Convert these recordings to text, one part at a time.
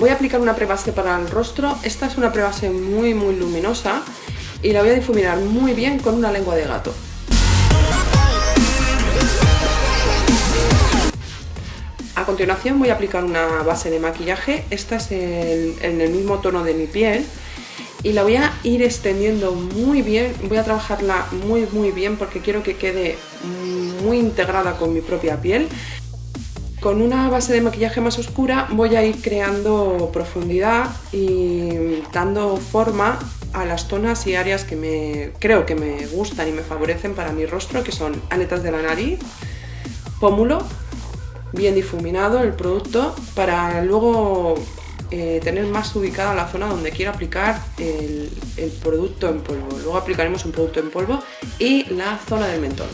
Voy a aplicar una prebase para el rostro. Esta es una prebase muy luminosa y la voy a difuminar muy bien con una lengua de gato. A continuación voy a aplicar una base de maquillaje. Esta es en el mismo tono de mi piel y la voy a ir extendiendo muy bien. Voy a trabajarla muy bien porque quiero que quede muy integrada con mi propia piel. Con una base de maquillaje más oscura voy a ir creando profundidad y dando forma a las zonas y áreas que creo que me gustan y me favorecen para mi rostro, que son aletas de la nariz, pómulo, bien difuminado el producto, para luego tener más ubicada la zona donde quiero aplicar el producto en polvo. Luego aplicaremos un producto en polvo y la zona del mentón.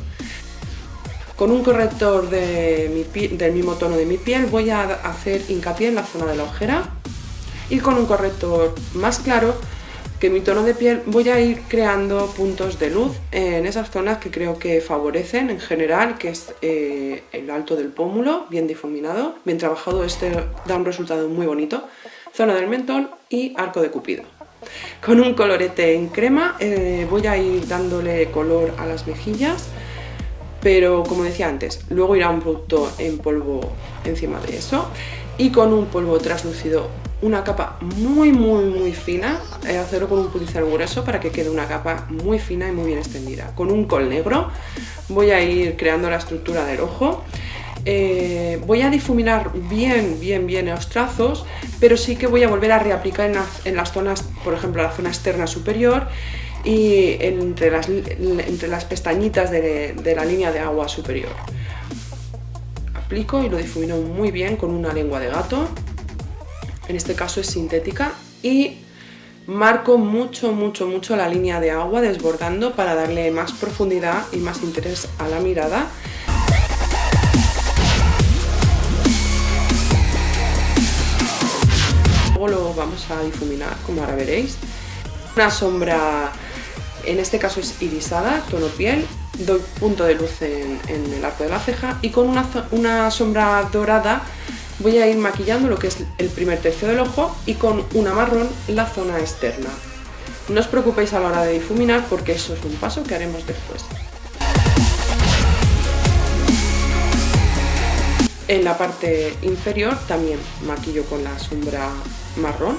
Con un corrector del mismo tono de mi piel voy a hacer hincapié en la zona de la ojera y con un corrector más claro que mi tono de piel voy a ir creando puntos de luz en esas zonas que creo que favorecen en general, que es el alto del pómulo, bien difuminado, bien trabajado. Este da un resultado muy bonito. Zona del mentón y arco de Cupido. Con un colorete en crema voy a ir dándole color a las mejillas, pero como decía antes, luego irá un producto en polvo encima de eso y con un polvo translúcido, una capa muy fina, hacerlo con un pincel grueso para que quede una capa muy fina y muy bien extendida. Con un col negro voy a ir creando la estructura del ojo. Voy a difuminar bien los trazos, pero sí que voy a volver a reaplicar en las zonas, por ejemplo la zona externa superior y entre las pestañitas de la línea de agua superior. Aplico y lo difumino muy bien con una lengua de gato, en este caso es sintética, y marco mucho la línea de agua desbordando para darle más profundidad y más interés a la mirada. Luego lo vamos a difuminar, como ahora veréis. Una sombra, en este caso es irisada, tono piel, doy punto de luz en el arco de la ceja y con una sombra dorada voy a ir maquillando lo que es el primer tercio del ojo y con una marrón la zona externa. No os preocupéis a la hora de difuminar porque eso es un paso que haremos después. En la parte inferior también maquillo con la sombra marrón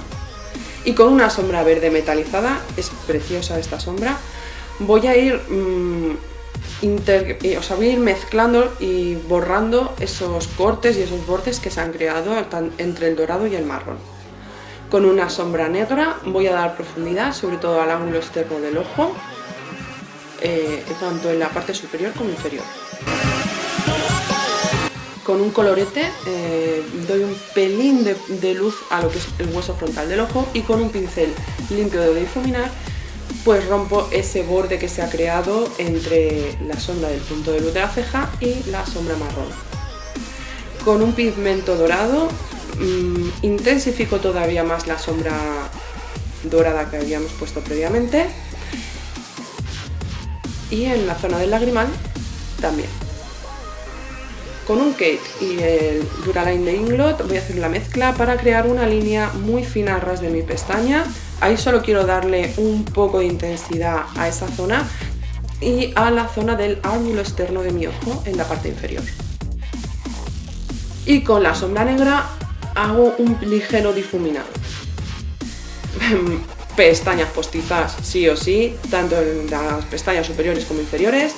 y con una sombra verde metalizada, es preciosa esta sombra. Voy a ir voy a ir mezclando y borrando esos cortes y esos bordes que se han creado entre el dorado y el marrón. Con una sombra negra voy a dar profundidad, sobre todo al ángulo externo del ojo, tanto en la parte superior como inferior. Con un colorete doy un pelín de luz a lo que es el hueso frontal del ojo y con un pincel limpio de difuminar pues rompo ese borde que se ha creado entre la sombra del punto de luz de la ceja y la sombra marrón. Con un pigmento dorado intensifico todavía más la sombra dorada que habíamos puesto previamente y en la zona del lagrimal también. Con un Kate y el Duraline de Inglot voy a hacer la mezcla para crear una línea muy fina a ras de mi pestaña. Ahí solo quiero darle un poco de intensidad a esa zona y a la zona del ángulo externo de mi ojo en la parte inferior. Y con la sombra negra hago un ligero difuminado. Pestañas postizas sí o sí, tanto en las pestañas superiores como inferiores,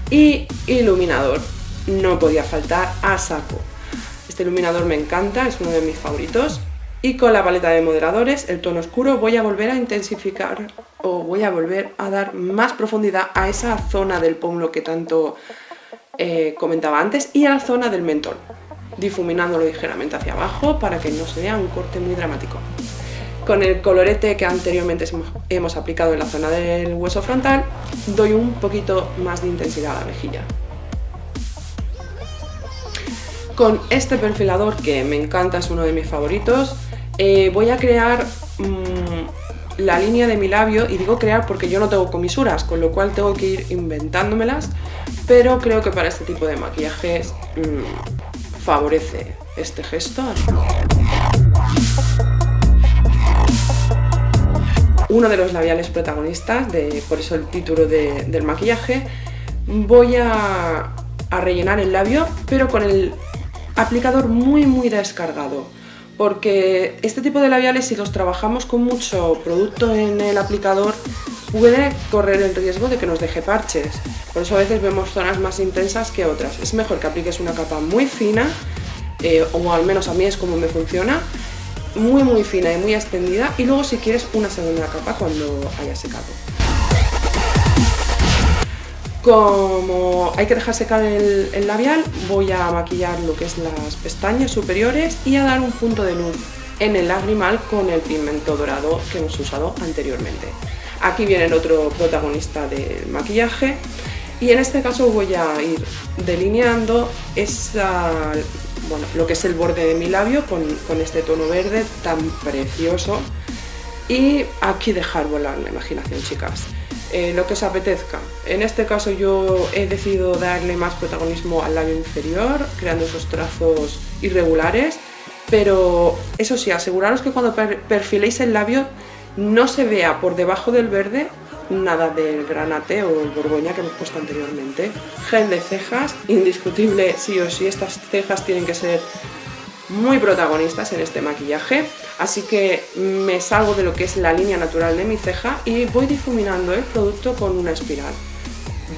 y iluminador. No podía faltar a saco. Este iluminador me encanta, es uno de mis favoritos. Y con la paleta de moderadores, el tono oscuro, voy a volver a intensificar o voy a volver a dar más profundidad a esa zona del pómulo que tanto comentaba antes y a la zona del mentón, difuminándolo ligeramente hacia abajo para que no se vea un corte muy dramático. Con el colorete que anteriormente hemos aplicado en la zona del hueso frontal, doy un poquito más de intensidad a la mejilla. Con este perfilador que me encanta, es uno de mis favoritos, voy a crear la línea de mi labio, y digo crear porque yo no tengo comisuras, con lo cual tengo que ir inventándomelas, pero creo que para este tipo de maquillajes favorece este gesto. uno de los labiales protagonistas, por eso el título del maquillaje. Voy a rellenar el labio, pero con el aplicador muy descargado, porque este tipo de labiales, si los trabajamos con mucho producto en el aplicador, puede correr el riesgo de que nos deje parches. Por eso a veces vemos zonas más intensas que otras. Es mejor que apliques una capa muy fina, o al menos a mí es como me funciona, muy fina y muy extendida, y luego si quieres una segunda capa cuando haya secado. Como hay que dejar secar el labial, voy a maquillar lo que es las pestañas superiores y a dar un punto de luz en el lagrimal con el pigmento dorado que hemos usado anteriormente. Aquí viene el otro protagonista del maquillaje, y en este caso voy a ir delineando lo que es el borde de mi labio con este tono verde tan precioso, y aquí dejar volar la imaginación, chicas. Lo que os apetezca. En este caso yo he decidido darle más protagonismo al labio inferior, creando esos trazos irregulares, pero eso sí, aseguraros que cuando perfiléis el labio no se vea por debajo del verde nada del granate o el borgoña que hemos puesto anteriormente. Gel de cejas, indiscutible, sí o sí, estas cejas tienen que ser muy protagonistas en este maquillaje, así que me salgo de lo que es la línea natural de mi ceja y voy difuminando el producto con una espiral.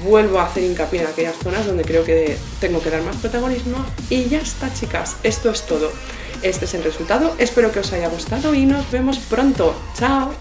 Vuelvo a hacer hincapié en aquellas zonas donde creo que tengo que dar más protagonismo, y ya está, chicas, esto es todo. Este es el resultado, espero que os haya gustado y nos vemos pronto. ¡Chao!